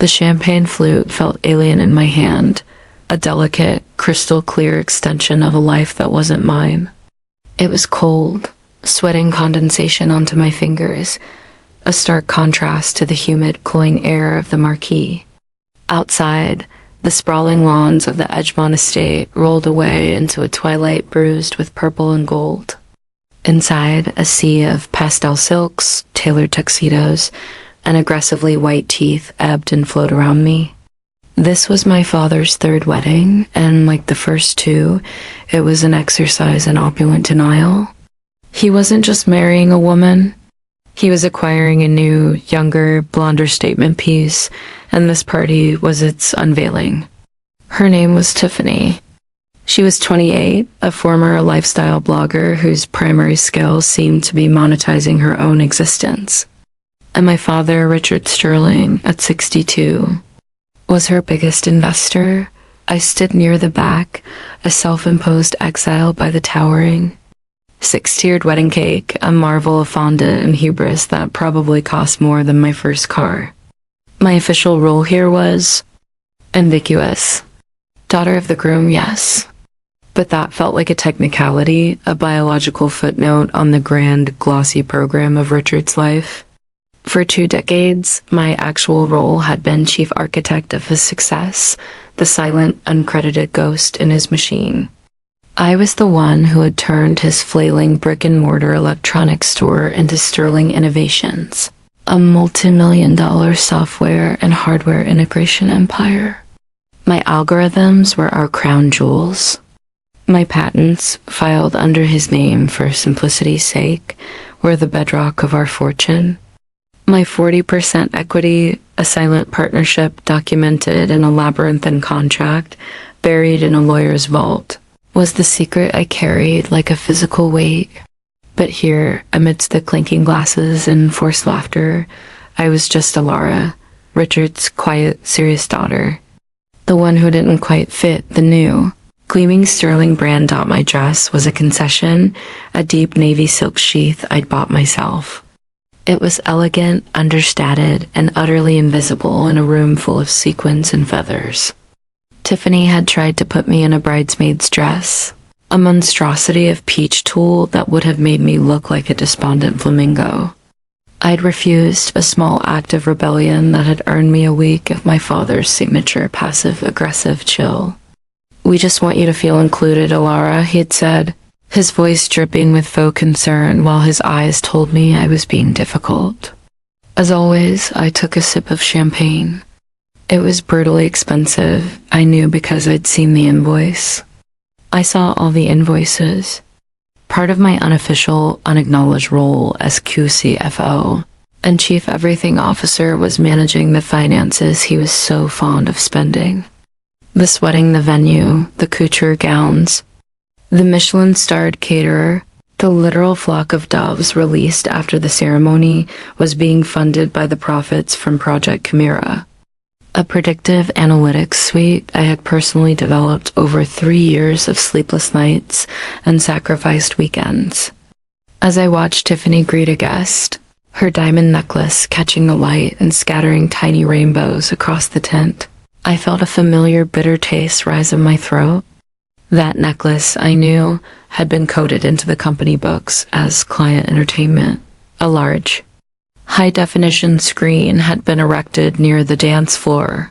The champagne flute felt alien in my hand, a delicate, crystal-clear extension of a life that wasn't mine. It was cold, sweating condensation onto my fingers, a stark contrast to the humid, cooling air of the marquee. Outside, the sprawling lawns of the Edgemont estate rolled away into a twilight bruised with purple and gold. Inside, a sea of pastel silks, tailored tuxedos, and aggressively white teeth ebbed and flowed around me. This was my father's third wedding, and like the first two, it was an exercise in opulent denial. He wasn't just marrying a woman. He was acquiring a new, younger, blonder statement piece, and this party was its unveiling. Her name was Tiffany. She was 28, a former lifestyle blogger whose primary skill seemed to be monetizing her own existence. And my father, Richard Sterling, at 62, was her biggest investor. I stood near the back, a self-imposed exile by the towering, six-tiered wedding cake, a marvel of fondant and hubris that probably cost more than my first car. My official role here was ambiguous. Daughter of the groom, yes. But that felt like a technicality, a biological footnote on the grand, glossy program of Richard's life. For 2 decades, my actual role had been chief architect of his success, the silent, uncredited ghost in his machine. I was the one who had turned his flailing brick-and-mortar electronics store into Sterling Innovations, a multi-million-dollar software and hardware integration empire. My algorithms were our crown jewels. My patents, filed under his name for simplicity's sake, were the bedrock of our fortune. My 40% equity, a silent partnership documented in a labyrinthine contract, buried in a lawyer's vault, was the secret I carried like a physical weight. But here, amidst the clinking glasses and forced laughter, I was just Alara, Richard's quiet, serious daughter. The one who didn't quite fit the new, gleaming sterling brand dot my dress was a concession, a deep navy silk sheath I'd bought myself. It was elegant, understated, and utterly invisible in a room full of sequins and feathers. Tiffany had tried to put me in a bridesmaid's dress, a monstrosity of peach tulle that would have made me look like a despondent flamingo. I'd refused, a small act of rebellion that had earned me a week of my father's signature passive-aggressive chill. "We just want you to feel included, Alara," he'd said, his voice dripping with faux concern while his eyes told me I was being difficult. As always, I took a sip of champagne. It was brutally expensive, I knew because I'd seen the invoice. I saw all the invoices. Part of my unofficial, unacknowledged role as QCFO and Chief Everything Officer was managing the finances he was so fond of spending. This wedding, the venue, the couture gowns, the Michelin-starred caterer, the literal flock of doves released after the ceremony was being funded by the profits from Project Chimera, a predictive analytics suite I had personally developed over 3 years of sleepless nights and sacrificed weekends. As I watched Tiffany greet a guest, her diamond necklace catching the light and scattering tiny rainbows across the tent, I felt a familiar bitter taste rise in my throat. That necklace, I knew, had been coded into the company books as client entertainment. A large, high-definition screen had been erected near the dance floor.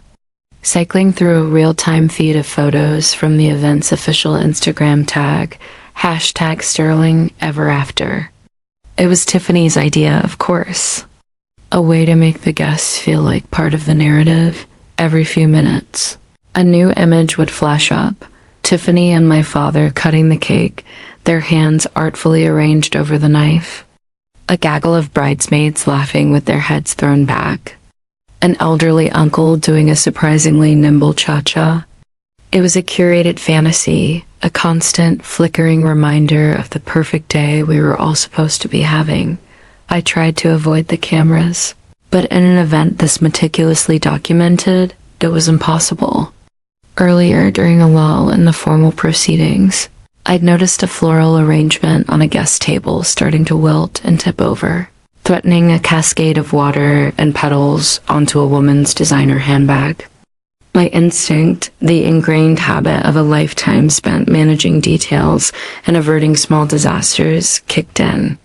Cycling through a real-time feed of photos from the event's official Instagram tag, #SterlingEverAfter. It was Tiffany's idea, of course. A way to make the guests feel like part of the narrative. Every few minutes, a new image would flash up. Tiffany and my father cutting the cake, their hands artfully arranged over the knife. A gaggle of bridesmaids laughing with their heads thrown back. An elderly uncle doing a surprisingly nimble cha-cha. It was a curated fantasy, a constant, flickering reminder of the perfect day we were all supposed to be having. I tried to avoid the cameras, but in an event this meticulously documented, it was impossible. Earlier, during a lull in the formal proceedings, I'd noticed a floral arrangement on a guest table starting to wilt and tip over. threatening a cascade of water and petals onto a woman's designer handbag. My instinct, the ingrained habit of a lifetime spent managing details and averting small disasters, kicked in.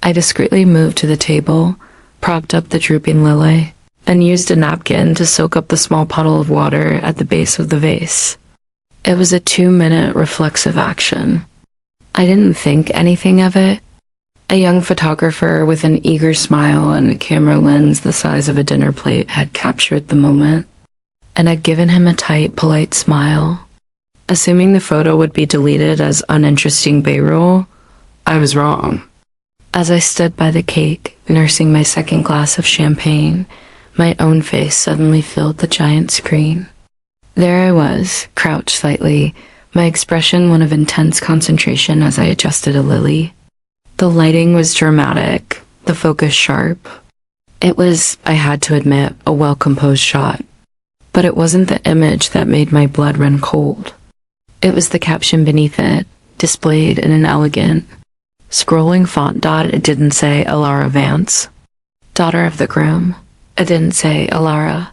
I discreetly moved to the table, propped up the drooping lily, and used a napkin to soak up the small puddle of water at the base of the vase. It was a 2-minute reflexive action. I didn't think anything of it. A young photographer with an eager smile and a camera lens the size of a dinner plate had captured the moment, and I'd given him a tight, polite smile. Assuming the photo would be deleted as uninteresting B-roll, I was wrong. As I stood by the cake, nursing my second glass of champagne, my own face suddenly filled the giant screen. There I was, crouched slightly, my expression one of intense concentration as I adjusted a lily. The lighting was dramatic, the focus sharp. It was, I had to admit, a well-composed shot. But it wasn't the image that made my blood run cold. It was the caption beneath it, displayed in an elegant, scrolling font dot. It didn't say Alara Vance, daughter of the groom. It didn't say Alara,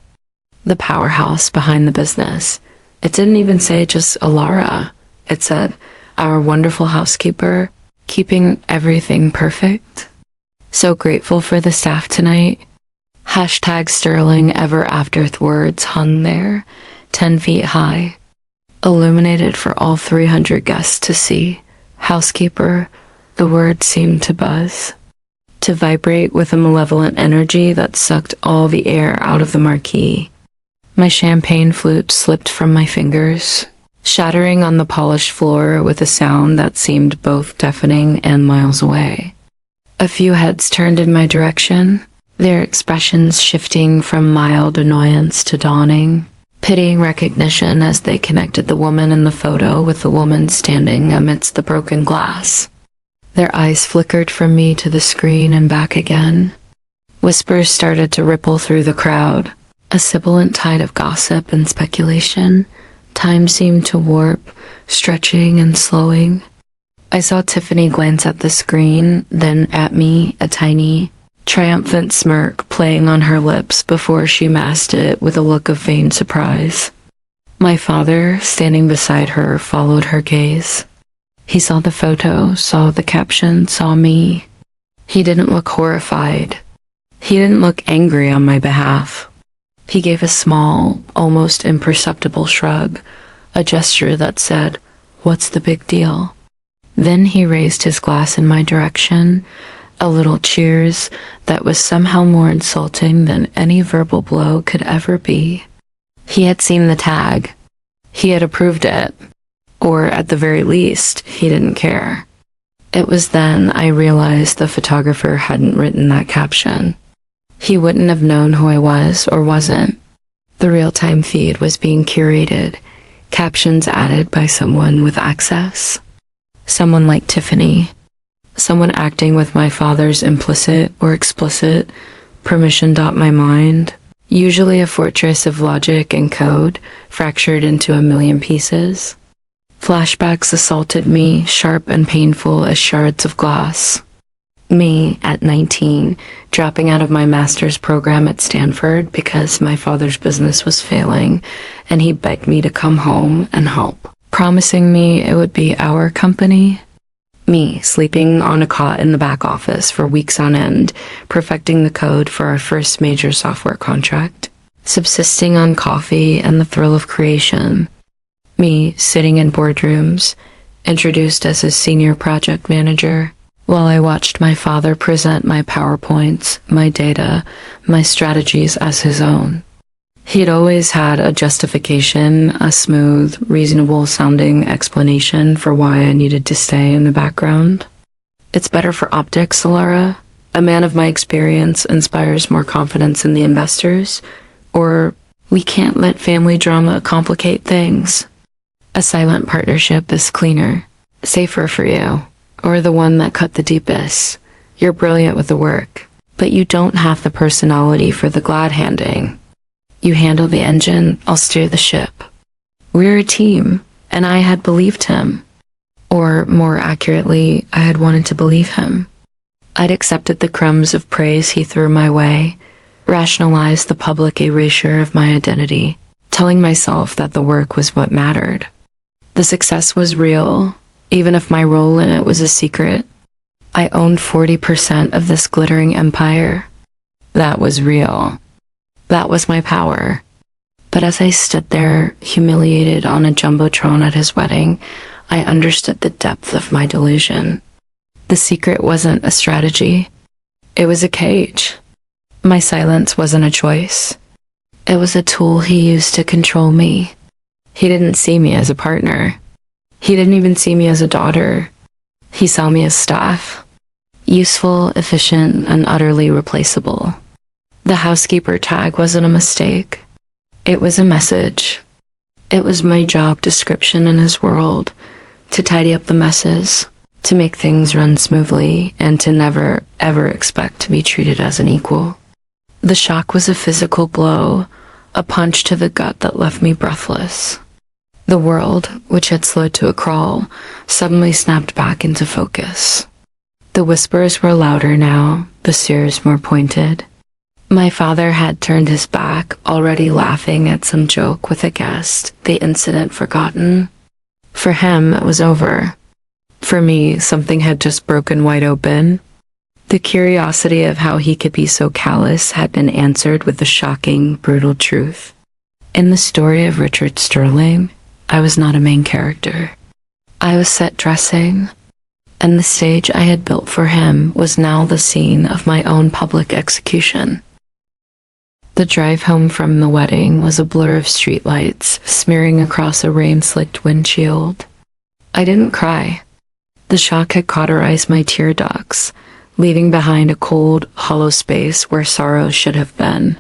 the powerhouse behind the business. It didn't even say just Alara. It said, our wonderful housekeeper, keeping everything perfect. So grateful for the staff tonight. Hashtag Sterling ever afterth words hung there, 10 feet high, illuminated for all 300 guests to see. Housekeeper, the word seemed to buzz, to vibrate with a malevolent energy that sucked all the air out of the marquee. My champagne flute slipped from my fingers, shattering on the polished floor with a sound that seemed both deafening and miles away. A few heads turned in my direction, their expressions shifting from mild annoyance to dawning, pitying recognition as they connected the woman in the photo with the woman standing amidst the broken glass. Their eyes flickered from me to the screen and back again. Whispers started to ripple through the crowd, a sibilant tide of gossip and speculation. Time seemed to warp, stretching and slowing. I saw Tiffany glance at the screen, then at me, a tiny, triumphant smirk playing on her lips before she masked it with a look of feigned surprise. My father, standing beside her, followed her gaze. He saw the photo, saw the caption, saw me. He didn't look horrified. He didn't look angry on my behalf. He gave a small, almost imperceptible shrug, a gesture that said, "What's the big deal?" Then he raised his glass in my direction, a little cheers that was somehow more insulting than any verbal blow could ever be. He had seen the tag. He had approved it. Or at the very least, he didn't care. It was then I realized the photographer hadn't written that caption. He wouldn't have known who I was or wasn't. The real-time feed was being curated, captions added by someone with access. Someone like Tiffany. Someone acting with my father's implicit or explicit permission. My mind, usually a fortress of logic and code, fractured into a million pieces. Flashbacks assaulted me, sharp and painful as shards of glass. Me, at 19, dropping out of my master's program at Stanford because my father's business was failing, and he begged me to come home and help, promising me it would be our company. Me, sleeping on a cot in the back office for weeks on end, perfecting the code for our first major software contract, subsisting on coffee and the thrill of creation. Me, sitting in boardrooms, introduced as his senior project manager, while I watched my father present my PowerPoints, my data, my strategies as his own. He'd always had a justification, a smooth, reasonable-sounding explanation for why I needed to stay in the background. It's better for optics, Alara. A man of my experience inspires more confidence in the investors. Or, we can't let family drama complicate things. A silent partnership is cleaner, safer for you. Or the one that cut the deepest. You're brilliant with the work, but you don't have the personality for the glad-handing. You handle the engine, I'll steer the ship. We're a team, and I had believed him. Or, more accurately, I had wanted to believe him. I'd accepted the crumbs of praise he threw my way, rationalized the public erasure of my identity, telling myself that the work was what mattered. The success was real, even if my role in it was a secret. I owned 40% of this glittering empire. That was real. That was my power. But as I stood there, humiliated on a jumbotron at his wedding, I understood the depth of my delusion. The secret wasn't a strategy. It was a cage. My silence wasn't a choice. It was a tool he used to control me. He didn't see me as a partner. He didn't even see me as a daughter. He saw me as staff. Useful, efficient, and utterly replaceable. The housekeeper tag wasn't a mistake. It was a message. It was my job description in his world, to tidy up the messes, to make things run smoothly, and to never, ever expect to be treated as an equal. The shock was a physical blow, a punch to the gut that left me breathless. The world, which had slowed to a crawl, suddenly snapped back into focus. The whispers were louder now, the stares more pointed. My father had turned his back, already laughing at some joke with a guest, the incident forgotten. For him, it was over. For me, something had just broken wide open. The curiosity of how he could be so callous had been answered with the shocking, brutal truth. In the story of Richard Sterling, I was not a main character. I was set dressing, and the stage I had built for him was now the scene of my own public execution. The drive home from the wedding was a blur of streetlights smearing across a rain-slicked windshield. I didn't cry. The shock had cauterized my tear ducts, leaving behind a cold, hollow space where sorrow should have been.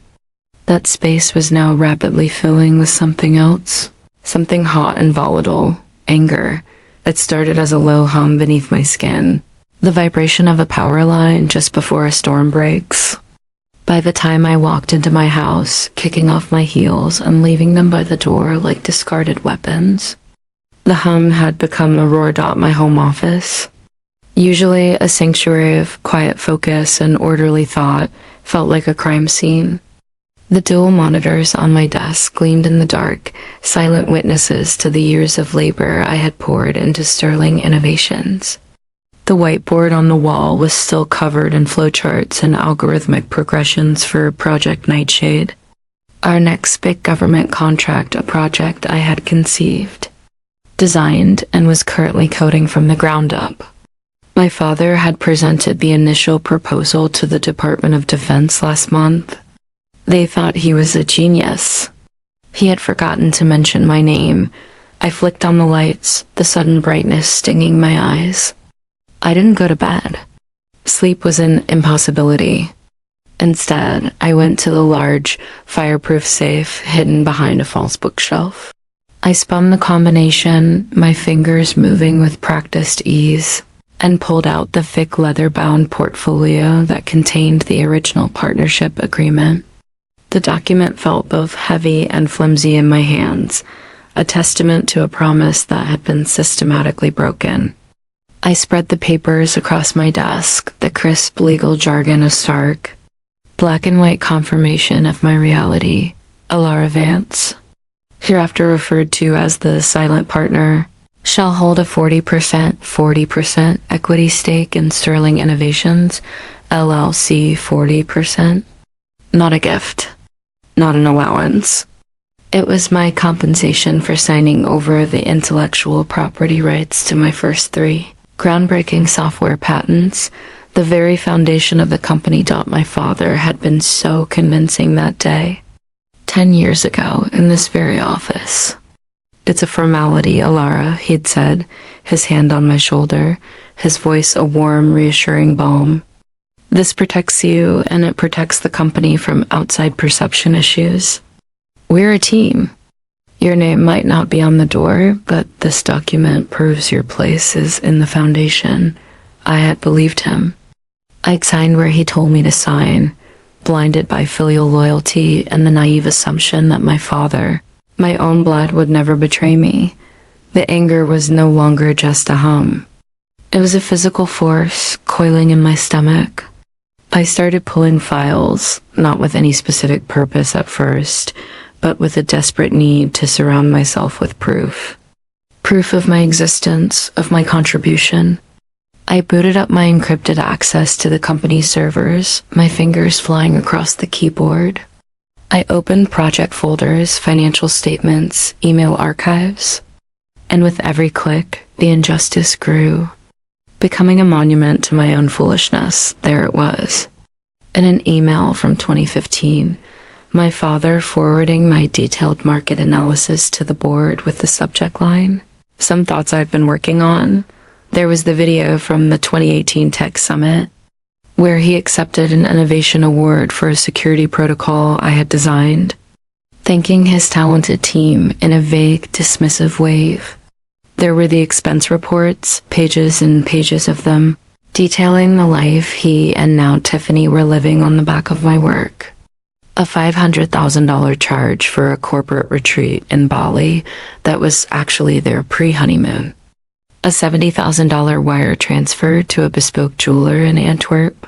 That space was now rapidly filling with something else, something hot and volatile, anger. It started as a low hum beneath my skin, the vibration of a power line just before a storm breaks. By the time I walked into my house, kicking off my heels and leaving them by the door like discarded weapons, the hum had become a roar. My home office, usually a sanctuary of quiet focus and orderly thought, felt like a crime scene. The dual monitors on my desk gleamed in the dark, silent witnesses to the years of labor I had poured into Sterling Innovations. The whiteboard on the wall was still covered in flowcharts and algorithmic progressions for Project Nightshade, our next big government contract, a project I had conceived, designed, and was currently coding from the ground up. My father had presented the initial proposal to the Department of Defense last month. They thought he was a genius. He had forgotten to mention my name. I flicked on the lights, the sudden brightness stinging my eyes. I didn't go to bed. Sleep was an impossibility. Instead, I went to the large, fireproof safe hidden behind a false bookshelf. I spun the combination, my fingers moving with practiced ease, and pulled out the thick leather-bound portfolio that contained the original partnership agreement. The document felt both heavy and flimsy in my hands, a testament to a promise that had been systematically broken. I spread the papers across my desk, the crisp legal jargon a stark, black and white confirmation of my reality, Alara Vance, hereafter referred to as the silent partner, shall hold a 40% equity stake in Sterling Innovations, LLC 40%. Not a gift. Not an allowance. It was my compensation for signing over the intellectual property rights to my first 3 groundbreaking software patents, the very foundation of the company. My father had been so convincing that day, 10 years ago, in this very office. It's a formality, Alara, he'd said, his hand on my shoulder, his voice a warm, reassuring balm. This protects you, and it protects the company from outside perception issues. We're a team. Your name might not be on the door, but this document proves your place is in the foundation. I had believed him. I'd signed where he told me to sign, blinded by filial loyalty and the naive assumption that my father, my own blood, would never betray me. The anger was no longer just a hum. It was a physical force coiling in my stomach. I started pulling files, not with any specific purpose at first, but with a desperate need to surround myself with proof. Proof of my existence, of my contribution. I booted up my encrypted access to the company's servers, my fingers flying across the keyboard. I opened project folders, financial statements, email archives. And with every click, the injustice grew. Becoming a monument to my own foolishness, there it was. In an email from 2015, my father forwarding my detailed market analysis to the board with the subject line, "Some thoughts I've been working on." There was the video from the 2018 Tech Summit, where he accepted an innovation award for a security protocol I had designed, thanking his talented team in a vague, dismissive wave. There were the expense reports, pages and pages of them, detailing the life he and now Tiffany were living on the back of my work. A $500,000 charge for a corporate retreat in Bali that was actually their pre-honeymoon. A $70,000 wire transfer to a bespoke jeweler in Antwerp,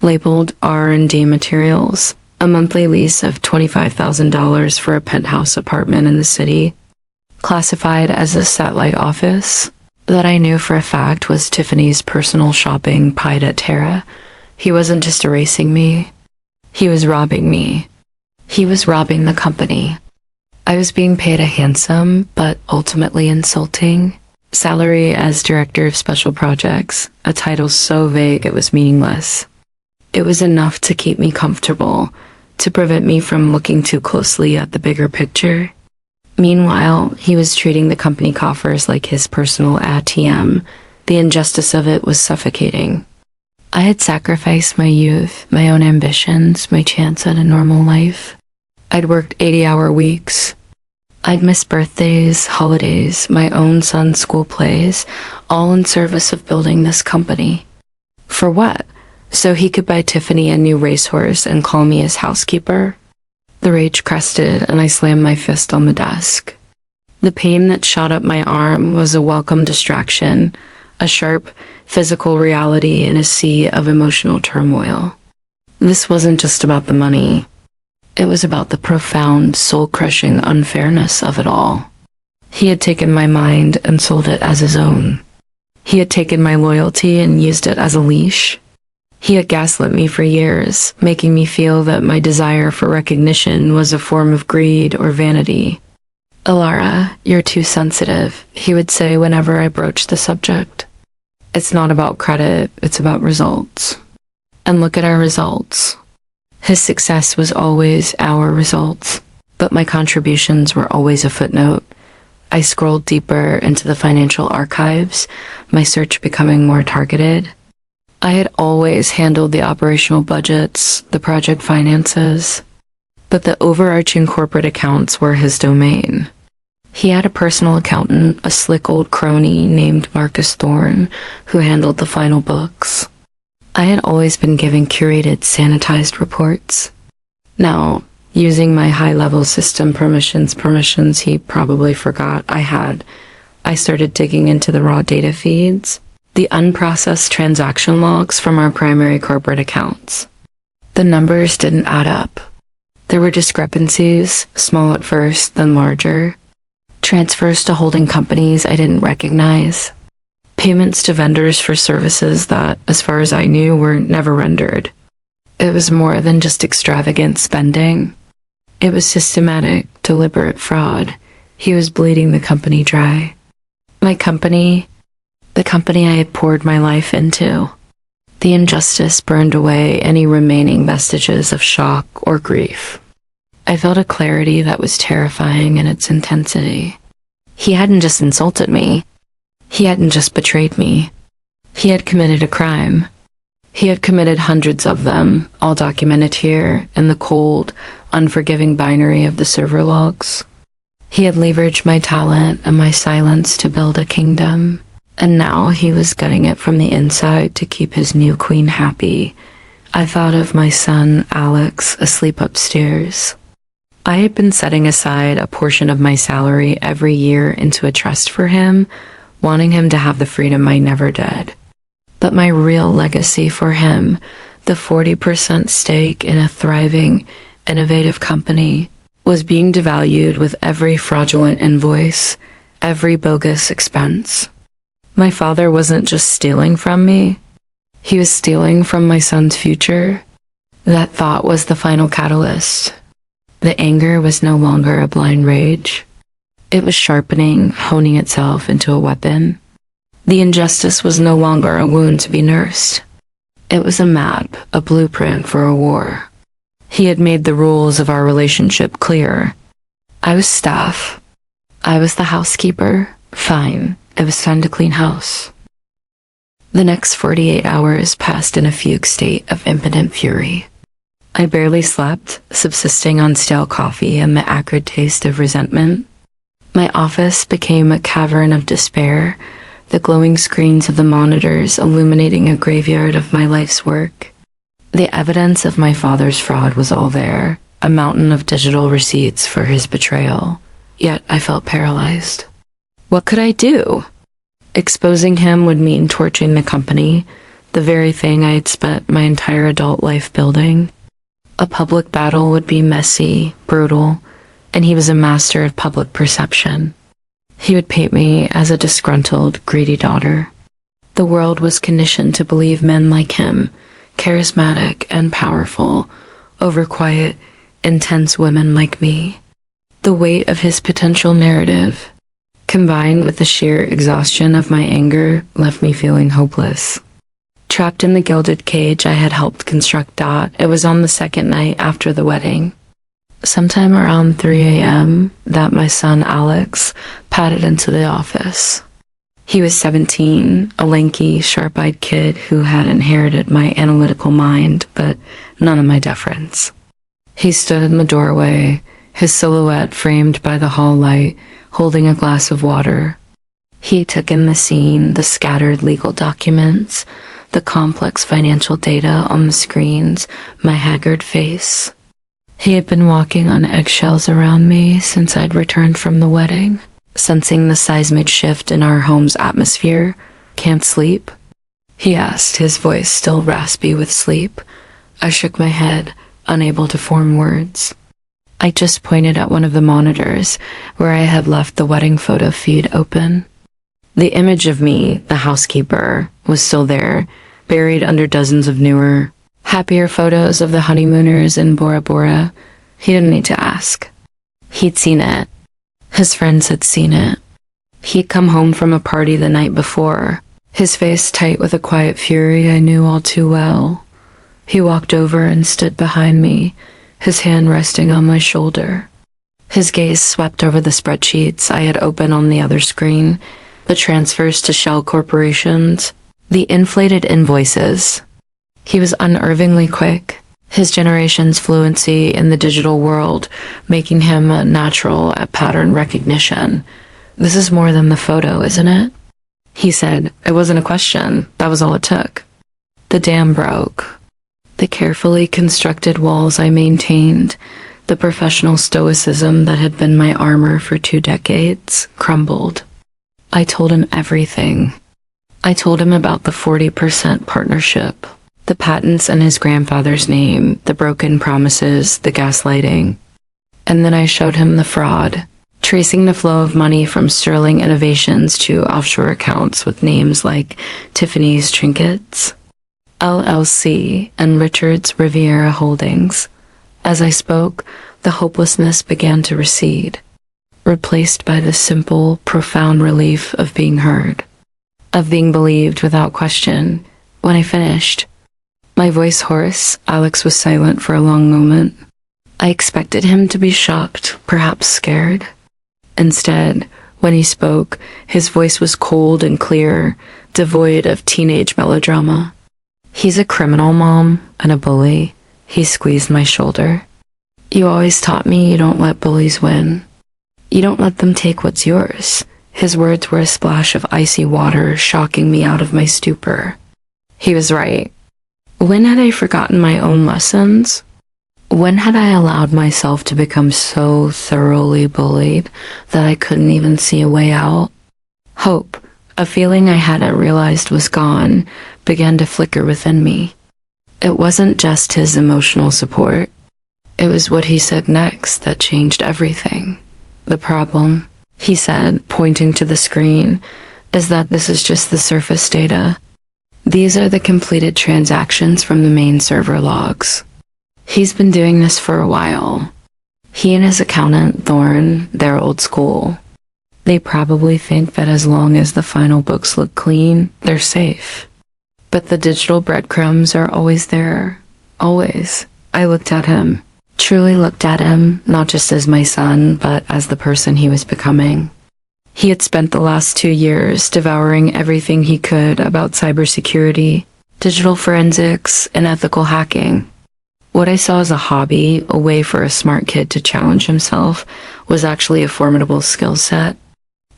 labeled R&D materials, a monthly lease of $25,000 for a penthouse apartment in the city, classified as a satellite office, that I knew for a fact was Tiffany's personal shopping pied-à-terre. He wasn't just erasing me. He was robbing me. He was robbing the company. I was being paid a handsome, but ultimately insulting, salary as Director of Special Projects, a title so vague it was meaningless. It was enough to keep me comfortable, to prevent me from looking too closely at the bigger picture. Meanwhile, he was treating the company coffers like his personal ATM. The injustice of it was suffocating. I had sacrificed my youth, my own ambitions, my chance at a normal life. I'd worked 80-hour weeks. I'd missed birthdays, holidays, my own son's school plays, all in service of building this company. For what? So he could buy Tiffany a new racehorse and call me his housekeeper? The rage crested, and I slammed my fist on the desk. The pain that shot up my arm was a welcome distraction, a sharp, physical reality in a sea of emotional turmoil. This wasn't just about the money. It was about the profound, soul-crushing unfairness of it all. He had taken my mind and sold it as his own. He had taken my loyalty and used it as a leash. He had gaslit me for years, making me feel that my desire for recognition was a form of greed or vanity. "Alara, you're too sensitive," he would say whenever I broached the subject. "It's not about credit, it's about results. And look at our results." His success was always our results, but my contributions were always a footnote. I scrolled deeper into the financial archives, my search becoming more targeted. I had always handled the operational budgets, the project finances, but the overarching corporate accounts were his domain. He had a personal accountant, a slick old crony named Marcus Thorne, who handled the final books. I had always been given curated, sanitized reports. Now, using my high-level system permissions he probably forgot I had, I started digging into the raw data feeds, the unprocessed transaction logs from our primary corporate accounts. The numbers didn't add up. There were discrepancies, small at first, then larger. Transfers to holding companies I didn't recognize. Payments to vendors for services that, as far as I knew, were never rendered. It was more than just extravagant spending. It was systematic, deliberate fraud. He was bleeding the company dry. My company, the company I had poured my life into. The injustice burned away any remaining vestiges of shock or grief. I felt a clarity that was terrifying in its intensity. He hadn't just insulted me. He hadn't just betrayed me. He had committed a crime. He had committed hundreds of them, all documented here in the cold, unforgiving binary of the server logs. He had leveraged my talent and my silence to build a kingdom. And now he was gutting it from the inside to keep his new queen happy. I thought of my son, Alex, asleep upstairs. I had been setting aside a portion of my salary every year into a trust for him, wanting him to have the freedom I never did. But my real legacy for him, the 40% stake in a thriving, innovative company, was being devalued with every fraudulent invoice, every bogus expense. My father wasn't just stealing from me, he was stealing from my son's future. That thought was the final catalyst. The anger was no longer a blind rage. It was sharpening, honing itself into a weapon. The injustice was no longer a wound to be nursed. It was a map, a blueprint for a war. He had made the rules of our relationship clear. I was staff. I was the housekeeper. Fine, it was time to clean house. The next 48 hours passed in a fugue state of impotent fury. I barely slept, subsisting on stale coffee and the acrid taste of resentment. My office became a cavern of despair, the glowing screens of the monitors illuminating a graveyard of my life's work. The evidence of my father's fraud was all there, a mountain of digital receipts for his betrayal. Yet I felt paralyzed. What could I do? Exposing him would mean torching the company, the very thing I had spent my entire adult life building. A public battle would be messy, brutal, and he was a master of public perception. He would paint me as a disgruntled, greedy daughter. The world was conditioned to believe men like him, charismatic and powerful, over quiet, intense women like me. The weight of his potential narrative, combined with the sheer exhaustion of my anger, left me feeling hopeless. Trapped in the gilded cage I had helped construct. It was on the second night after the wedding. Sometime around 3 a.m., that my son Alex padded into the office. He was 17, a lanky, sharp-eyed kid who had inherited my analytical mind, but none of my deference. He stood in the doorway, his silhouette framed by the hall light, holding a glass of water. He took in the scene, the scattered legal documents, the complex financial data on the screens, my haggard face. He had been walking on eggshells around me since I'd returned from the wedding, sensing the seismic shift in our home's atmosphere. "Can't sleep?" he asked, his voice still raspy with sleep. I shook my head, unable to form words. I just pointed at one of the monitors, where I had left the wedding photo feed open. The image of me, the housekeeper, was still there, buried under dozens of newer, happier photos of the honeymooners in Bora Bora. He didn't need to ask. He'd seen it. His friends had seen it. He'd come home from a party the night before, his face tight with a quiet fury I knew all too well. He walked over and stood behind me, his hand resting on my shoulder. His gaze swept over the spreadsheets I had open on the other screen, the transfers to shell corporations, the inflated invoices. He was unnervingly quick, his generation's fluency in the digital world making him a natural at pattern recognition. "This is more than the photo, isn't it?" he said. It wasn't a question, that was all it took. The dam broke. The carefully constructed walls I maintained, the professional stoicism that had been my armor for 2 decades, crumbled. I told him everything. I told him about the 40% partnership, the patents in his grandfather's name, the broken promises, the gaslighting. And then I showed him the fraud, tracing the flow of money from Sterling Innovations to offshore accounts with names like Tiffany's Trinkets, LLC, and Richard's Riviera Holdings. As I spoke, the hopelessness began to recede, replaced by the simple, profound relief of being heard, of being believed without question. When I finished, my voice hoarse, Alex was silent for a long moment. I expected him to be shocked, perhaps scared. Instead, when he spoke, his voice was cold and clear, devoid of teenage melodrama. "He's a criminal, Mom, and a bully." He squeezed my shoulder. "You always taught me you don't let bullies win. You don't let them take what's yours." His words were a splash of icy water, shocking me out of my stupor. He was right. When had I forgotten my own lessons? When had I allowed myself to become so thoroughly bullied that I couldn't even see a way out? Hope, a feeling I hadn't realized was gone, began to flicker within me. It wasn't just his emotional support. It was what he said next that changed everything. The problem, he said, pointing to the screen, is that this is just the surface data. These are the completed transactions from the main server logs. He's been doing this for a while. He and his accountant, Thorne, they're old school. They probably think that as long as the final books look clean, they're safe. But the digital breadcrumbs are always there. Always. I looked at him. Truly looked at him, not just as my son, but as the person he was becoming. He had spent the last 2 years devouring everything he could about cybersecurity, digital forensics, and ethical hacking. What I saw as a hobby, a way for a smart kid to challenge himself, was actually a formidable skill set.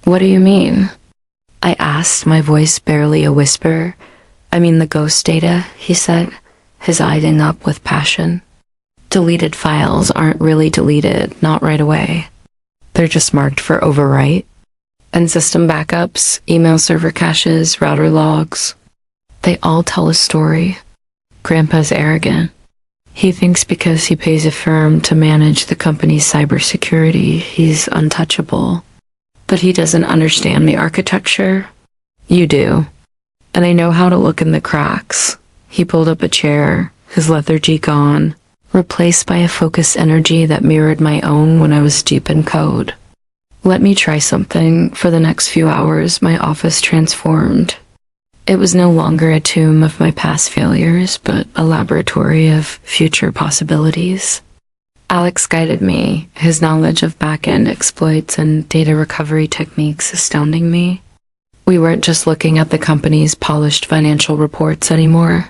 What do you mean? I asked, my voice barely a whisper. I mean the ghost data, he said, his eye lit up with passion. Deleted files aren't really deleted, not right away. They're just marked for overwrite. And system backups, email server caches, router logs, they all tell a story. Grandpa's arrogant. He thinks because he pays a firm to manage the company's cybersecurity, he's untouchable. But he doesn't understand the architecture. You do. And I know how to look in the cracks. He pulled up a chair, his lethargy gone, replaced by a focused energy that mirrored my own when I was deep in code. Let me try something. For the next few hours, my office transformed. It was no longer a tomb of my past failures, but a laboratory of future possibilities. Alex guided me, his knowledge of back-end exploits and data recovery techniques astounding me. We weren't just looking at the company's polished financial reports anymore.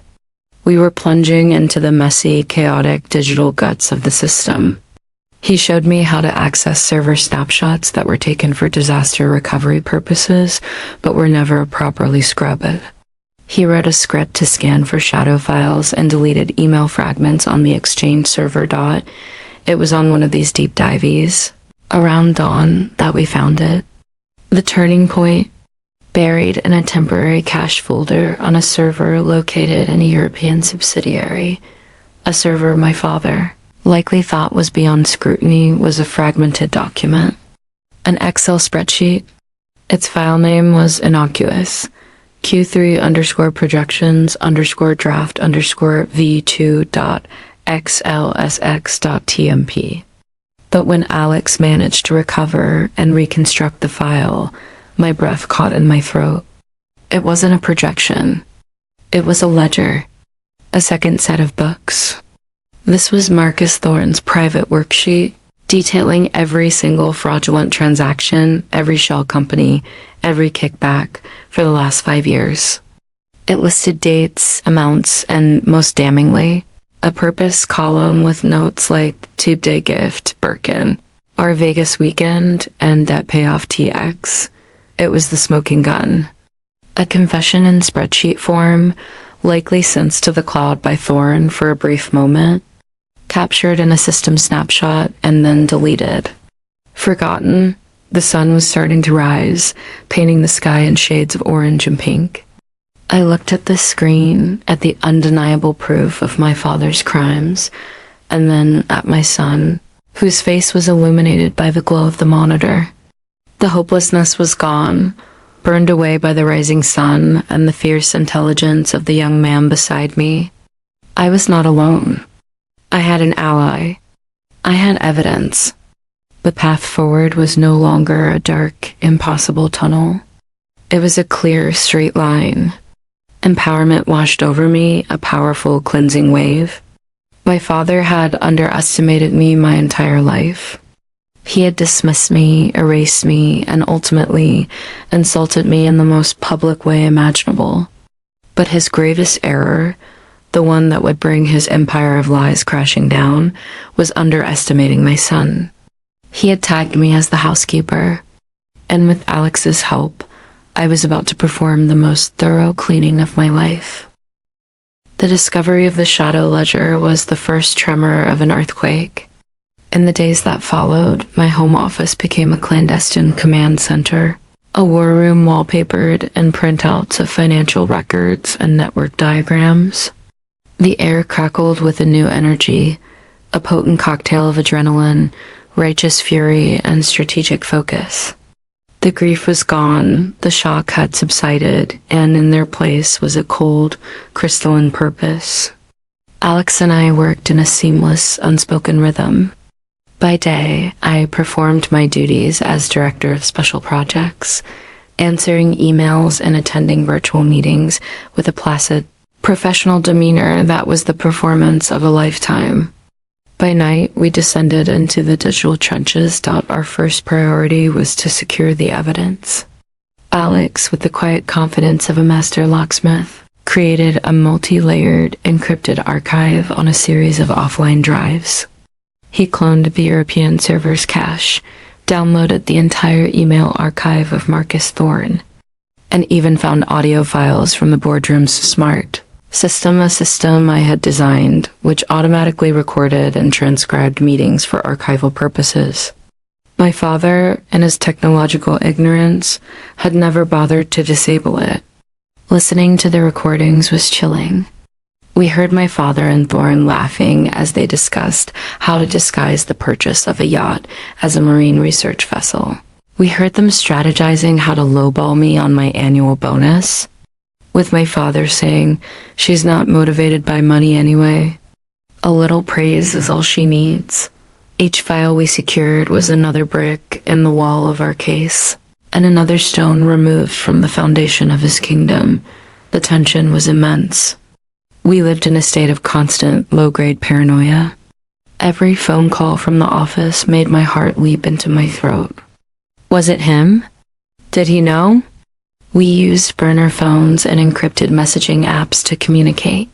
We were plunging into the messy, chaotic digital guts of the system. He showed me how to access server snapshots that were taken for disaster recovery purposes, but were never properly scrubbed. He wrote a script to scan for shadow files and deleted email fragments on the Exchange server. It was on one of these deep dives, around dawn, that we found it. The turning point, buried in a temporary cache folder on a server located in a European subsidiary, a server my father likely thought was beyond scrutiny, was a fragmented document. An Excel spreadsheet. Its file name was innocuous. Q3_projections_draft_v2.xlsx.tmp. But when Alex managed to recover and reconstruct the file, my breath caught in my throat. It wasn't a projection. It was a ledger. A second set of books. This was Marcus Thorne's private worksheet, detailing every single fraudulent transaction, every shell company, every kickback for the last 5 years. It listed dates, amounts, and most damningly, a purpose column with notes like Tube Day Gift, Birkin, our Vegas weekend, and debt payoff TX. It was the smoking gun. A confession in spreadsheet form, likely sent to the cloud by Thorne for a brief moment, captured in a system snapshot, and then deleted. Forgotten, the sun was starting to rise, painting the sky in shades of orange and pink. I looked at the screen, at the undeniable proof of my father's crimes, and then at my son, whose face was illuminated by the glow of the monitor. The hopelessness was gone, burned away by the rising sun and the fierce intelligence of the young man beside me. I was not alone. I had an ally. I had evidence. The path forward was no longer a dark, impossible tunnel. It was a clear, straight line. Empowerment washed over me, a powerful, cleansing wave. My father had underestimated me my entire life. He had dismissed me, erased me, and ultimately insulted me in the most public way imaginable. But his gravest error, the one that would bring his empire of lies crashing down, was underestimating my son. He had tagged me as the housekeeper, and with Alex's help, I was about to perform the most thorough cleaning of my life. The discovery of the shadow ledger was the first tremor of an earthquake. In the days that followed, my home office became a clandestine command center, A war room wallpapered and printouts of financial records and network diagrams. The air crackled with a new energy, a potent cocktail of adrenaline, righteous fury, and strategic focus. The grief was gone, the shock had subsided, and in their place was a cold, crystalline purpose. Alex and I worked in a seamless, unspoken rhythm. By day, I performed my duties as director of special projects, answering emails and attending virtual meetings with a placid, professional demeanor that was the performance of a lifetime. By night, we descended into the digital trenches. Our first priority was to secure the evidence. Alex, with the quiet confidence of a master locksmith, created a multi-layered, encrypted archive on a series of offline drives. He cloned the European server's cache, downloaded the entire email archive of Marcus Thorne, and even found audio files from the boardroom's smart system, a system I had designed, which automatically recorded and transcribed meetings for archival purposes. My father, in his technological ignorance, had never bothered to disable it. Listening to the recordings was chilling. We heard my father and Thorne laughing as they discussed how to disguise the purchase of a yacht as a marine research vessel. We heard them strategizing how to lowball me on my annual bonus, with my father saying, "She's not motivated by money anyway. A little praise is all she needs." Each file we secured was another brick in the wall of our case, and another stone removed from the foundation of his kingdom. The tension was immense. We lived in a state of constant, low-grade paranoia. Every phone call from the office made my heart leap into my throat. Was it him? Did he know? We used burner phones and encrypted messaging apps to communicate.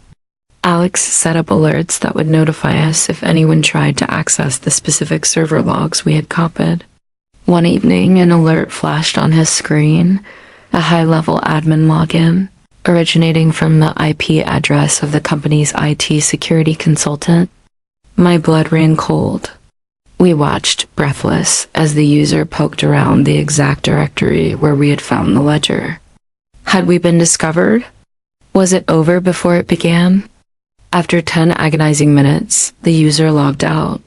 Alex set up alerts that would notify us if anyone tried to access the specific server logs we had copied. One evening, an alert flashed on his screen, a high-level admin login, originating from the IP address of the company's IT security consultant. My blood ran cold. We watched, breathless, as the user poked around the exact directory where we had found the ledger. Had we been discovered? Was it over before it began? After 10 agonizing minutes, the user logged out.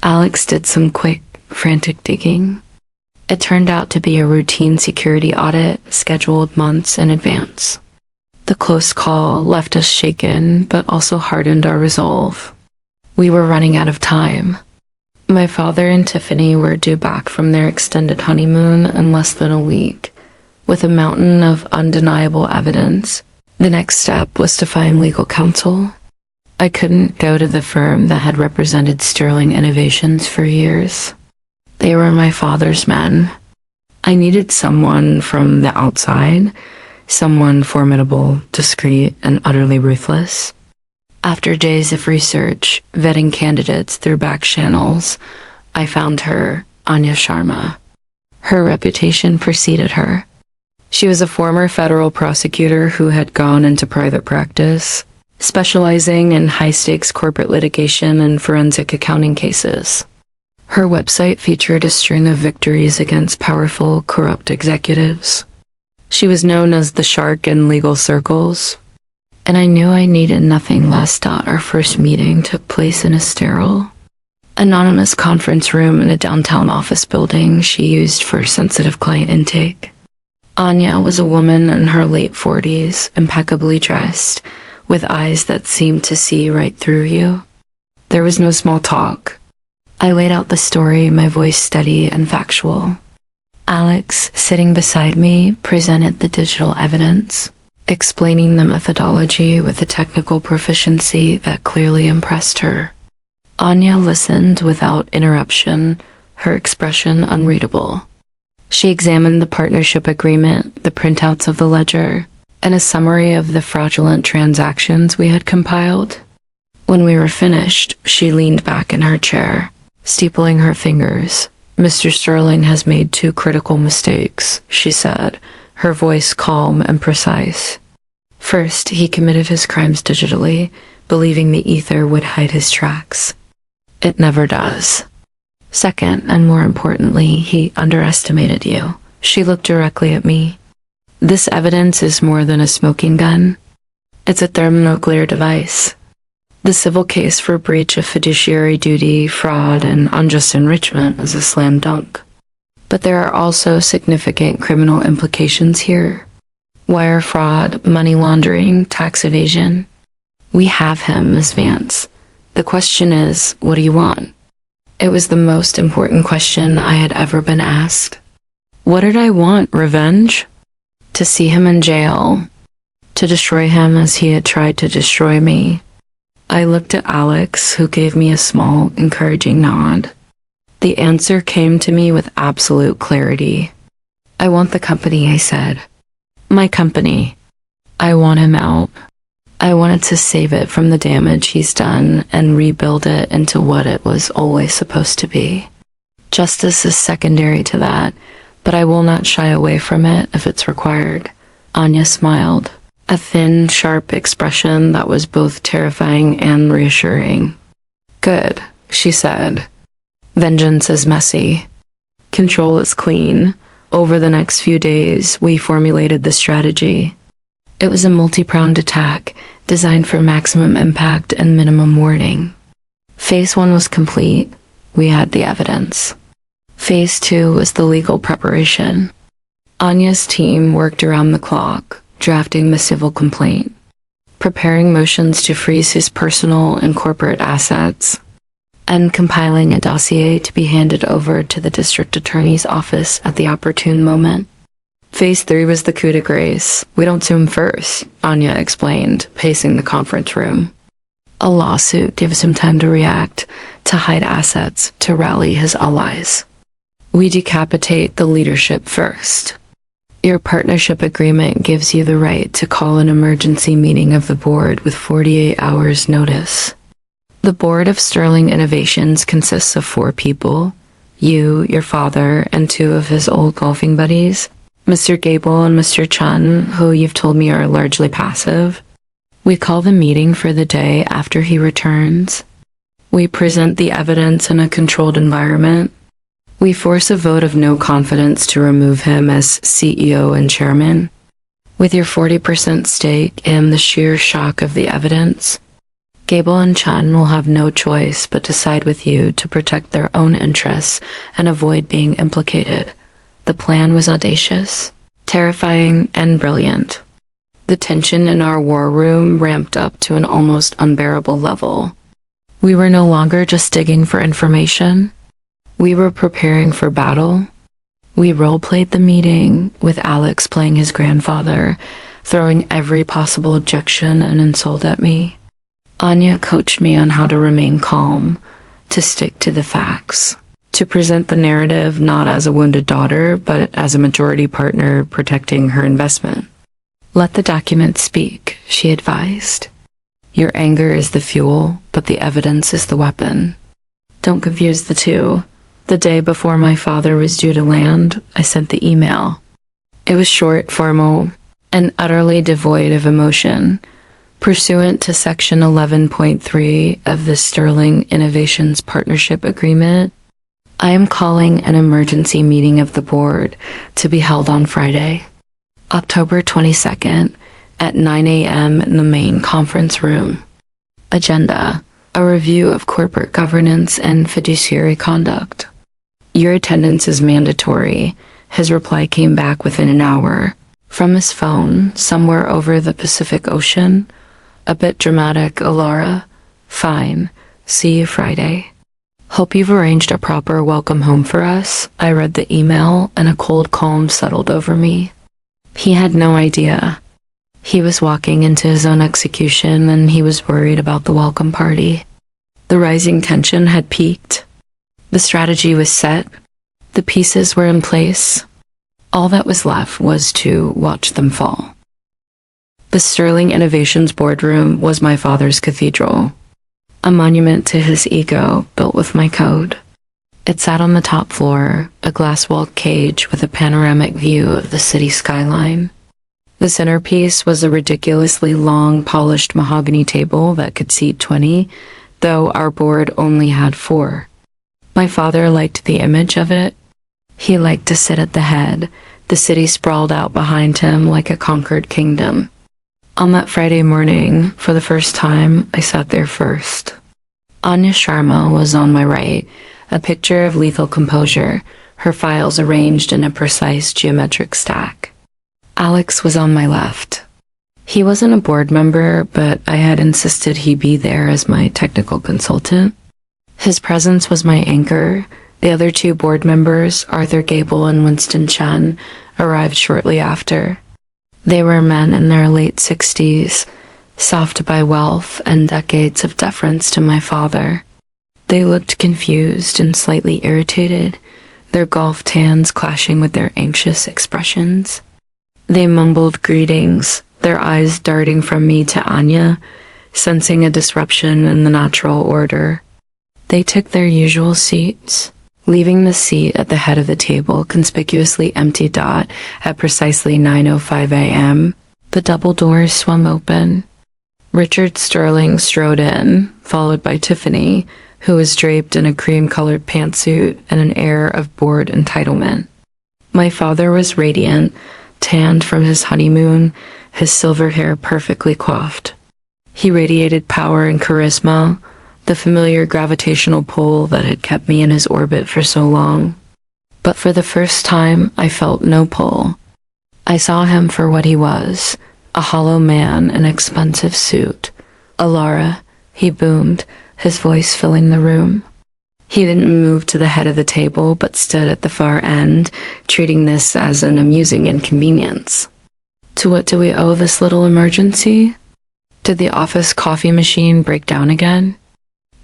Alex did some quick, frantic digging. It turned out to be a routine security audit scheduled months in advance. The close call left us shaken, but also hardened our resolve. We were running out of time. My father and Tiffany were due back from their extended honeymoon in less than a week, with a mountain of undeniable evidence. The next step was to find legal counsel. I couldn't go to the firm that had represented Sterling Innovations for years. They were my father's men. I needed someone from the outside, someone formidable, discreet, and utterly ruthless. After days of research, vetting candidates through back channels, I found her, Anya Sharma. Her reputation preceded her. She was a former federal prosecutor who had gone into private practice, specializing in high-stakes corporate litigation and forensic accounting cases. Her website featured a string of victories against powerful, corrupt executives. She was known as the Shark in legal circles, and I knew I needed nothing less. Our first meeting took place in a sterile, anonymous conference room in a downtown office building she used for sensitive client intake. Anya was a woman in her late 40s, impeccably dressed, with eyes that seemed to see right through you. There was no small talk. I laid out the story, my voice steady and factual. Alex, sitting beside me, presented the digital evidence, explaining the methodology with a technical proficiency that clearly impressed her. Anya listened without interruption, her expression unreadable. She examined the partnership agreement, the printouts of the ledger, and a summary of the fraudulent transactions we had compiled. When we were finished, she leaned back in her chair, steepling her fingers. "Mr. Sterling has made two critical mistakes," she said, her voice calm and precise. First, he committed his crimes digitally, believing the ether would hide his tracks. It never does. Second, and more importantly, he underestimated you, She looked directly at me. This evidence is more than a smoking gun. It's a thermonuclear device. The civil case for breach of fiduciary duty, fraud, and unjust enrichment is a slam dunk. But there are also significant criminal implications here. Wire fraud, money laundering, tax evasion. We have him, Miss Vance. The question is, what do you want? It was the most important question I had ever been asked. What did I want? Revenge? To see him in jail. To destroy him as he had tried to destroy me. I looked at Alex, who gave me a small, encouraging nod. The answer came to me with absolute clarity. I want the company, I said. My company. I want him out. I wanted to save it from the damage he's done and rebuild it into what it was always supposed to be. Justice is secondary to that, but I will not shy away from it if it's required. Anya smiled, a thin, sharp expression that was both terrifying and reassuring. Good, she said. Vengeance is messy. Control is clean. Over the next few days, we formulated the strategy. It was a multi-pronged attack, designed for maximum impact and minimum warning. Phase 1 was complete. We had the evidence. Phase 2 was the legal preparation. Anya's team worked around the clock, drafting the civil complaint, preparing motions to freeze his personal and corporate assets, and compiling a dossier to be handed over to the district attorney's office at the opportune moment. Phase 3 was the coup de grace. We don't sue him first, Anya explained, pacing the conference room. A lawsuit gives him time to react, to hide assets, to rally his allies. We decapitate the leadership first. Your partnership agreement gives you the right to call an emergency meeting of the board with 48 hours notice. The board of Sterling Innovations consists of 4 people, you, your father, and 2 of his old golfing buddies, Mr. Gable and Mr. Chun, who you've told me are largely passive. We call the meeting for the day after he returns. We present the evidence in a controlled environment. We force a vote of no confidence to remove him as CEO and chairman. With your 40% stake and the sheer shock of the evidence, Gable and Chun will have no choice but to side with you to protect their own interests and avoid being implicated. The plan was audacious, terrifying, and brilliant. The tension in our war room ramped up to an almost unbearable level. We were no longer just digging for information. We were preparing for battle. We role-played the meeting, with Alex playing his grandfather, throwing every possible objection and insult at me. Anya coached me on how to remain calm, to stick to the facts, to present the narrative not as a wounded daughter, but as a majority partner protecting her investment. Let the documents speak, she advised. Your anger is the fuel, but the evidence is the weapon. Don't confuse the two. The day before my father was due to land, I sent the email. It was short, formal, and utterly devoid of emotion. Pursuant to Section 11.3 of the Sterling Innovations Partnership Agreement, I am calling an emergency meeting of the board to be held on Friday, October 22nd, at 9 a.m. in the main conference room. Agenda: a review of corporate governance and fiduciary conduct. Your attendance is mandatory. His reply came back within an hour. From his phone, somewhere over the Pacific Ocean. A bit dramatic, Alara. Fine. See you Friday. Hope you've arranged a proper welcome home for us. I read the email and a cold calm settled over me. He had no idea. He was walking into his own execution and he was worried about the welcome party. The rising tension had peaked. The strategy was set. The pieces were in place. All that was left was to watch them fall. The Sterling Innovations boardroom was my father's cathedral, a monument to his ego built with my code. It sat on the top floor, a glass-walled cage with a panoramic view of the city skyline. The centerpiece was a ridiculously long, polished mahogany table that could seat 20, though our board only had 4. My father liked the image of it. He liked to sit at the head. The city sprawled out behind him like a conquered kingdom. On that Friday morning, for the first time, I sat there first. Anya Sharma was on my right, a picture of lethal composure, her files arranged in a precise geometric stack. Alex was on my left. He wasn't a board member, but I had insisted he be there as my technical consultant. His presence was my anchor. The other two board members, Arthur Gable and Winston Chen, arrived shortly after. They were men in their late 60s, soft by wealth and decades of deference to my father. They looked confused and slightly irritated, their golf tans clashing with their anxious expressions. They mumbled greetings, their eyes darting from me to Anya, sensing a disruption in the natural order. They took their usual seats, leaving the seat at the head of the table conspicuously empty. At precisely 9:05 a.m., the double doors swung open. Richard Sterling strode in, followed by Tiffany, who was draped in a cream-colored pantsuit and an air of bored entitlement. My father was radiant, tanned from his honeymoon, his silver hair perfectly coiffed. He radiated power and charisma, the familiar gravitational pull that had kept me in his orbit for so long. But for the first time, I felt no pull. I saw him for what he was, a hollow man in an expensive suit. "Alara," he boomed, his voice filling the room. He didn't move to the head of the table, but stood at the far end, treating this as an amusing inconvenience. "To what do we owe this little emergency? Did the office coffee machine break down again?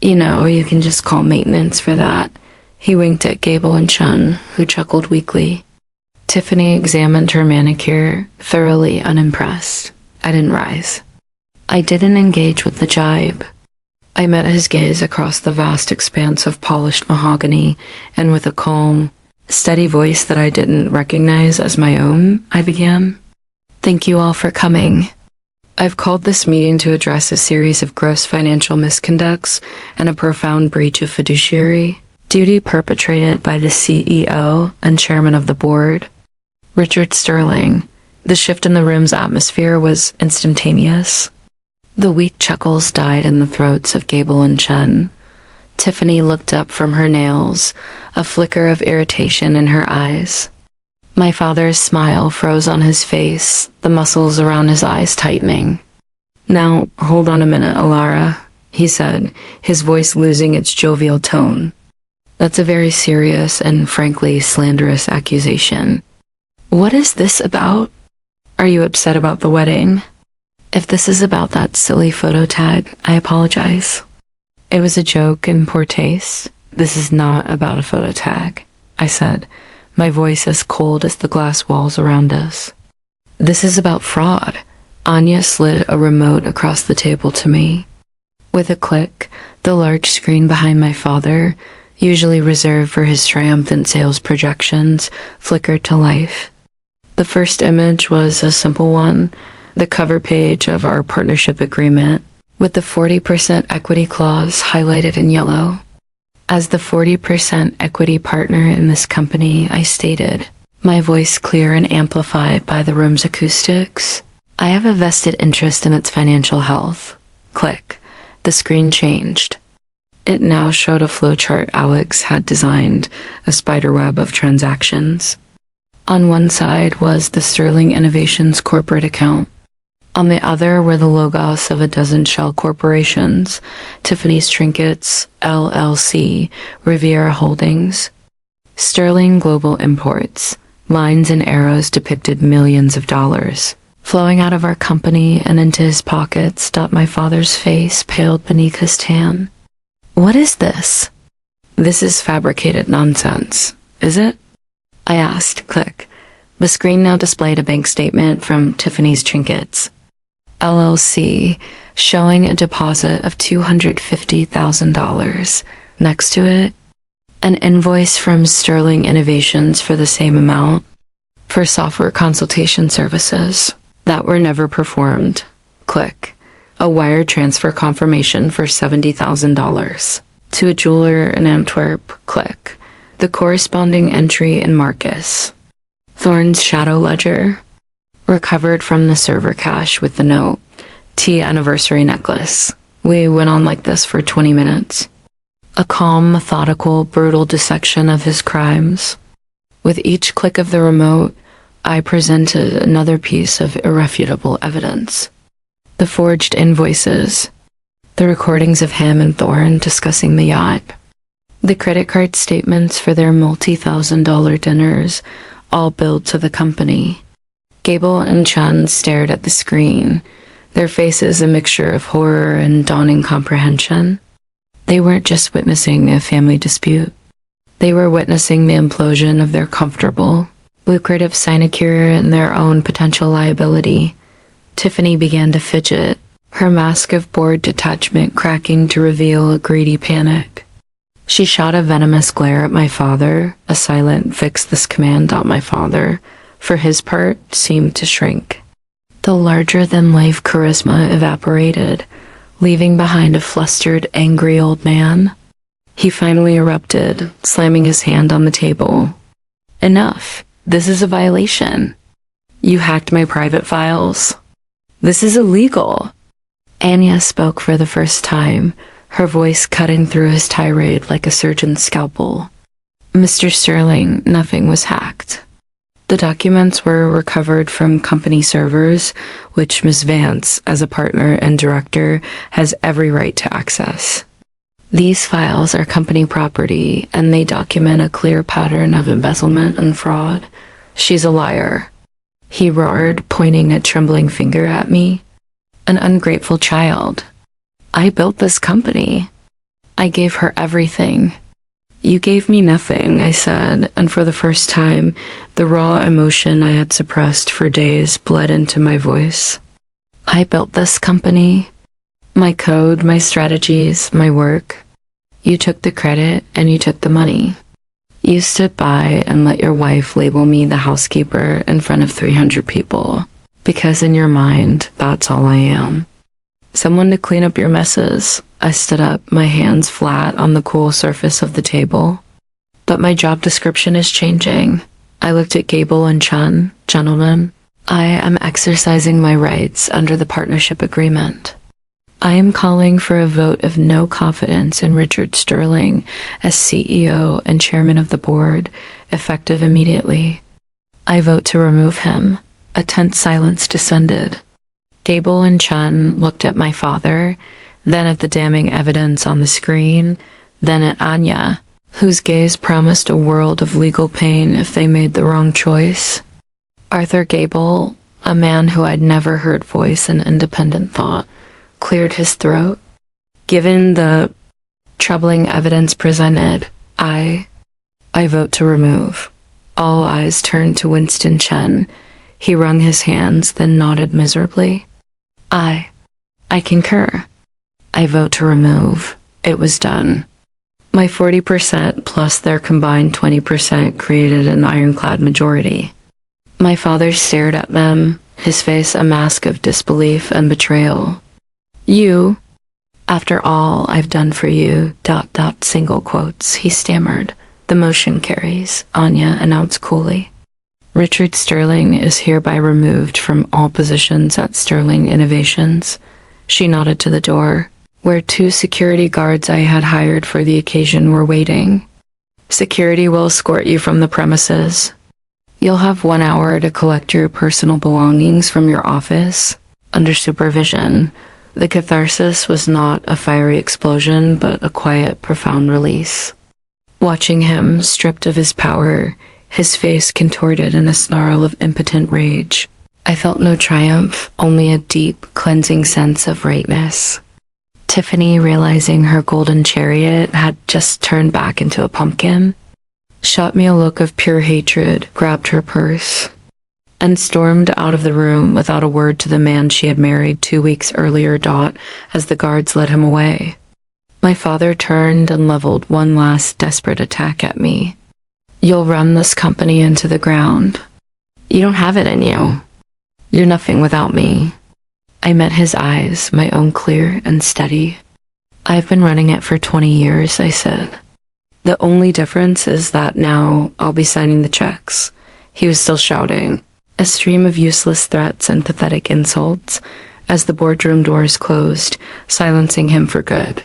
You know, you can just call maintenance for that." He winked at Gable and Chun, who chuckled weakly. Tiffany examined her manicure, thoroughly unimpressed. I didn't rise. I didn't engage with the jibe. I met his gaze across the vast expanse of polished mahogany, and with a calm, steady voice that I didn't recognize as my own, I began. "Thank you all for coming. I've called this meeting to address a series of gross financial misconducts and a profound breach of fiduciary duty perpetrated by the CEO and chairman of the board, Richard Sterling." The shift in the room's atmosphere was instantaneous. The weak chuckles died in the throats of Gable and Chen. Tiffany looked up from her nails, a flicker of irritation in her eyes. My father's smile froze on his face, the muscles around his eyes tightening. "Now, hold on a minute, Alara," he said, his voice losing its jovial tone. "That's a very serious and frankly slanderous accusation. What is this about? Are you upset about the wedding? If this is about that silly photo tag, I apologize. It was a joke in poor taste. This is not about a photo tag," I said, my voice as cold as the glass walls around us. "This is about fraud." Anya slid a remote across the table to me. With a click, the large screen behind my father, usually reserved for his triumphant sales projections, flickered to life. The first image was a simple one, the cover page of our partnership agreement, with the 40% equity clause highlighted in yellow. As the 40% equity partner in this company, I stated, my voice clear and amplified by the room's acoustics, "I have a vested interest in its financial health." Click. The screen changed. It now showed a flowchart Alex had designed, a spiderweb of transactions. On one side was the Sterling Innovations corporate account. On the other were the logos of a dozen shell corporations, Tiffany's Trinkets, LLC, Riviera Holdings, Sterling Global Imports. Lines and arrows depicted millions of dollars. Flowing out of our company and into his pockets, my father's face paled beneath his tan. "What is this?" "This is fabricated nonsense, is it?" I asked. Click. The screen now displayed a bank statement from Tiffany's Trinkets, LLC, showing a deposit of $250,000. Next to it, an invoice from Sterling Innovations for the same amount, for software consultation services that were never performed. Click. A wire transfer confirmation for $70,000 to a jeweler in Antwerp. Click. the corresponding entry in Marcus Thorne's shadow ledger, recovered from the server cache with the note, T anniversary necklace. We went on like this for 20 minutes. A calm, methodical, brutal dissection of his crimes. With each click of the remote, I presented another piece of irrefutable evidence. The forged invoices, the recordings of him and Thorne discussing the yacht, the credit card statements for their multi-$1,000 dinners, all billed to the company. Gable and Chun stared at the screen, their faces a mixture of horror and dawning comprehension. They weren't just witnessing a family dispute. They were witnessing the implosion of their comfortable, lucrative sinecure and their own potential liability. Tiffany began to fidget, her mask of bored detachment cracking to reveal a greedy panic. She shot a venomous glare at my father, a silent "fix this command" at my father, for his part, seemed to shrink. The larger-than-life charisma evaporated, leaving behind a flustered, angry old man. He finally erupted, slamming his hand on the table. "Enough. This is a violation. You hacked my private files. This is illegal." Anya spoke for the first time, her voice cutting through his tirade like a surgeon's scalpel. "Mr. Sterling, nothing was hacked. The documents were recovered from company servers, which Ms. Vance, as a partner and director, has every right to access. These files are company property, and they document a clear pattern of embezzlement and fraud. She's a liar," he roared, pointing a trembling finger at me. "An ungrateful child. I built this company. I gave her everything." "You gave me nothing," I said, and for the first time, the raw emotion I had suppressed for days bled into my voice. "I built this company. My code, my strategies, my work. You took the credit and you took the money. You stood by and let your wife label me the housekeeper in front of 300 people, because in your mind, that's all I am. Someone to clean up your messes." I stood up, my hands flat on the cool surface of the table. "But my job description is changing." I looked at Gable and Chun. "Gentlemen, I am exercising my rights under the partnership agreement. I am calling for a vote of no confidence in Richard Sterling as CEO and chairman of the board, effective immediately. I vote to remove him." A tense silence descended. Gable and Chun looked at my father, then at the damning evidence on the screen, then at Anya, whose gaze promised a world of legal pain if they made the wrong choice. Arthur Gable, a man who I'd never heard voice an independent thought, cleared his throat. "Given the troubling evidence presented, I vote to remove." All eyes turned to Winston Chen. He wrung his hands, then nodded miserably. I concur. I vote to remove." It was done. My 40% plus their combined 20% created an ironclad majority. My father stared at them, his face a mask of disbelief and betrayal. "You, after all I've done for you, ... single quotes," he stammered. "The motion carries," Anya announced coolly. "Richard Sterling is hereby removed from all positions at Sterling Innovations." She nodded to the door, where 2 security guards I had hired for the occasion were waiting. "Security will escort you from the premises. You'll have 1 hour to collect your personal belongings from your office, under supervision." The catharsis was not a fiery explosion, but a quiet, profound release. Watching him, stripped of his power, his face contorted in a snarl of impotent rage, I felt no triumph, only a deep, cleansing sense of rightness. Tiffany, realizing her golden chariot had just turned back into a pumpkin, shot me a look of pure hatred, grabbed her purse, and stormed out of the room without a word to the man she had married 2 weeks earlier. As the guards led him away, my father turned and leveled one last desperate attack at me. "You'll run this company into the ground. You don't have it in you. You're nothing without me." I met his eyes, my own clear and steady. "I've been running it for 20 years, I said. The only difference is that now I'll be signing the checks. He was still shouting, a stream of useless threats and pathetic insults, as the boardroom doors closed, silencing him for good.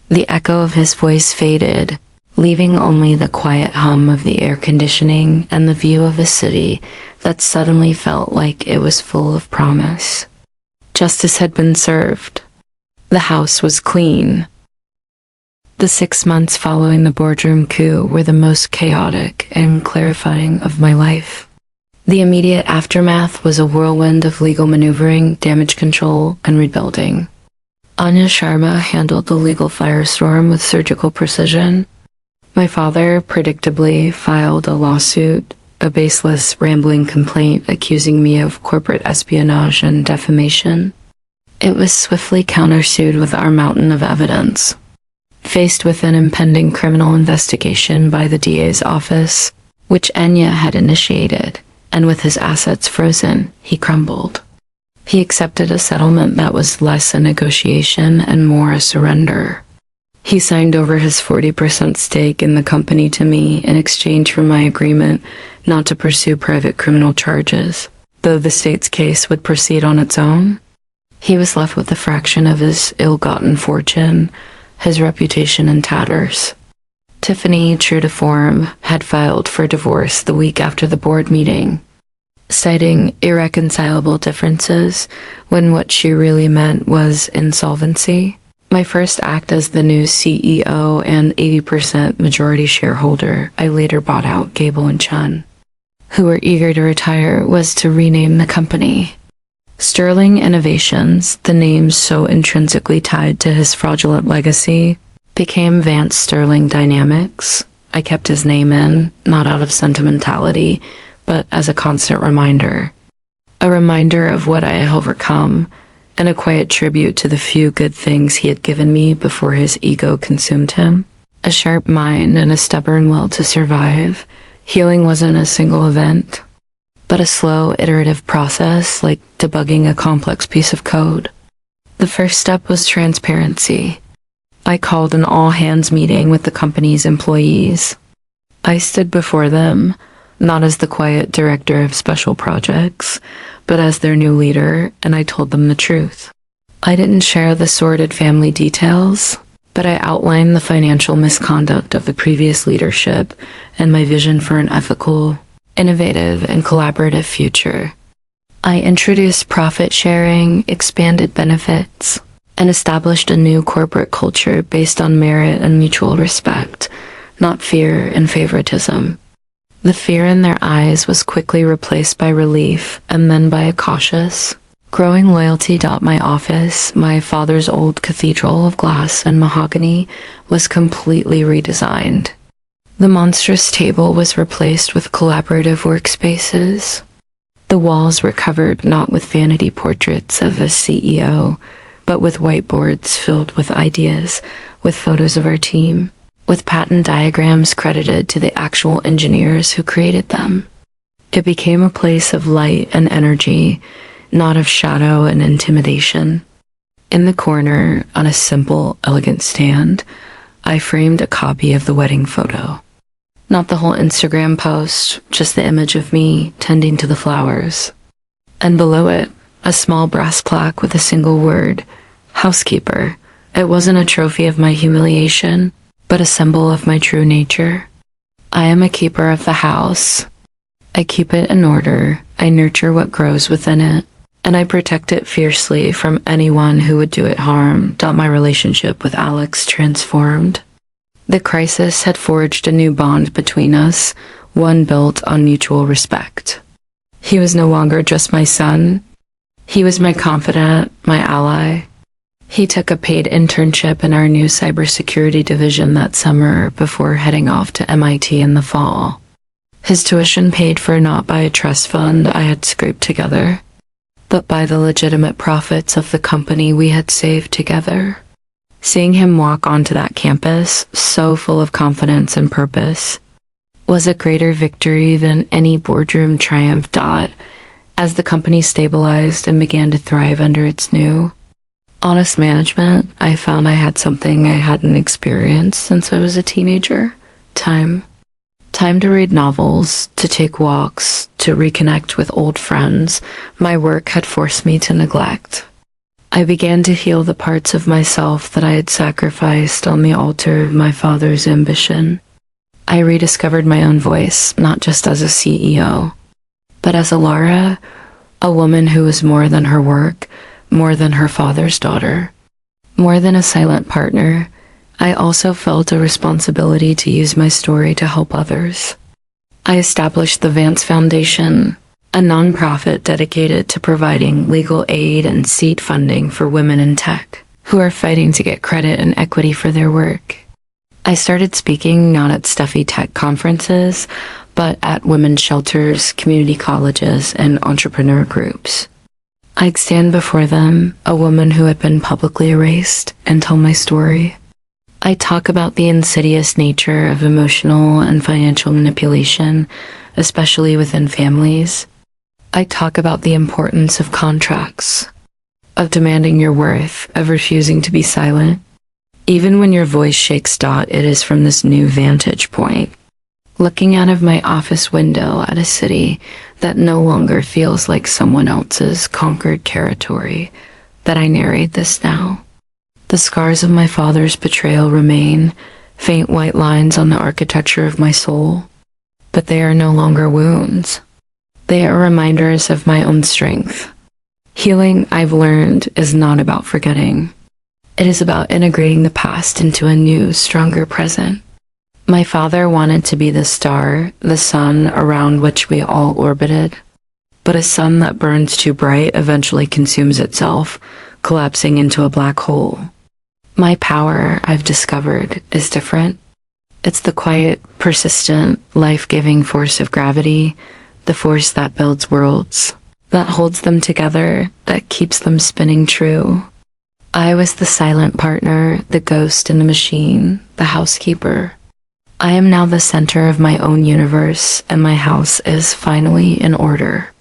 The echo of his voice faded, leaving only the quiet hum of the air conditioning and the view of a city that suddenly felt like it was full of promise. Justice had been served. The house was clean. The 6 months following the boardroom coup were the most chaotic and clarifying of my life. The immediate aftermath was a whirlwind of legal maneuvering, damage control, and rebuilding. Anya Sharma handled the legal firestorm with surgical precision. My father, predictably, filed a lawsuit, a baseless, rambling complaint accusing me of corporate espionage and defamation. It was swiftly countersued with our mountain of evidence. Faced with an impending criminal investigation by the DA's office, which Anya had initiated, and with his assets frozen, he crumbled. He accepted a settlement that was less a negotiation and more a surrender. He signed over his 40% stake in the company to me in exchange for my agreement not to pursue private criminal charges, though the state's case would proceed on its own. He was left with a fraction of his ill-gotten fortune, his reputation in tatters. Tiffany, true to form, had filed for divorce the week after the board meeting, citing irreconcilable differences when what she really meant was insolvency. My first act as the new CEO and 80% majority shareholder, I later bought out Gable and Chun, who were eager to retire, was to rename the company. Sterling Innovations, the name so intrinsically tied to his fraudulent legacy, became Vance Sterling Dynamics. I kept his name in, not out of sentimentality, but as a constant reminder. A reminder of what I had overcome, and a quiet tribute to the few good things he had given me before his ego consumed him. A sharp mind and a stubborn will to survive. Healing wasn't a single event, but a slow, iterative process, like debugging a complex piece of code. The first step was transparency. I called an all-hands meeting with the company's employees. I stood before them, not as the quiet director of special projects, but as their new leader, and I told them the truth. I didn't share the sordid family details, but I outlined the financial misconduct of the previous leadership and my vision for an ethical, innovative, and collaborative future. I introduced profit sharing, expanded benefits, and established a new corporate culture based on merit and mutual respect, not fear and favoritism. The fear in their eyes was quickly replaced by relief and then by a cautious, growing loyalty. My office, my father's old cathedral of glass and mahogany, was completely redesigned. The monstrous table was replaced with collaborative workspaces. The walls were covered not with vanity portraits of a CEO, but with whiteboards filled with ideas, with photos of our team, with patent diagrams credited to the actual engineers who created them. It became a place of light and energy, not of shadow and intimidation. In the corner, on a simple, elegant stand, I framed a copy of the wedding photo. Not the whole Instagram post, just the image of me tending to the flowers. And below it, a small brass plaque with a single word, Housekeeper. It wasn't a trophy of my humiliation, but a symbol of my true nature. I am a keeper of the house. I keep it in order, I nurture what grows within it, and I protect it fiercely from anyone who would do it harm. My relationship with Alex transformed. The crisis had forged a new bond between us, one built on mutual respect. He was no longer just my son. He was my confidant, my ally. He took a paid internship in our new cybersecurity division that summer before heading off to MIT in the fall. His tuition paid for not by a trust fund I had scraped together, but by the legitimate profits of the company we had saved together. Seeing him walk onto that campus, so full of confidence and purpose, was a greater victory than any boardroom triumph. As the company stabilized and began to thrive under its new, honest management, I found I had something I hadn't experienced since I was a teenager. Time. Time to read novels, to take walks, to reconnect with old friends my work had forced me to neglect. I began to heal the parts of myself that I had sacrificed on the altar of my father's ambition. I rediscovered my own voice, not just as a CEO, but as a Lara, a woman who was more than her work, more than her father's daughter, more than a silent partner. I also felt a responsibility to use my story to help others. I established the Vance Foundation, a nonprofit dedicated to providing legal aid and seed funding for women in tech who are fighting to get credit and equity for their work. I started speaking not at stuffy tech conferences, but at women's shelters, community colleges, and entrepreneur groups. I'd stand before them, a woman who had been publicly erased, and tell my story. I talk about the insidious nature of emotional and financial manipulation, especially within families. I talk about the importance of contracts, of demanding your worth, of refusing to be silent. Even when your voice shakes, it is from this new vantage point, looking out of my office window at a city that no longer feels like someone else's conquered territory, that I narrate this now. The scars of my father's betrayal remain, faint white lines on the architecture of my soul, but they are no longer wounds. They are reminders of my own strength. Healing, I've learned, is not about forgetting. It is about integrating the past into a new, stronger present. My father wanted to be the star, the sun around which we all orbited, but a sun that burns too bright eventually consumes itself, collapsing into a black hole. My power, I've discovered, is different. It's the quiet, persistent, life-giving force of gravity, the force that builds worlds, that holds them together, that keeps them spinning true. I was the silent partner, the ghost in the machine, the housekeeper. I am now the center of my own universe, and my house is finally in order.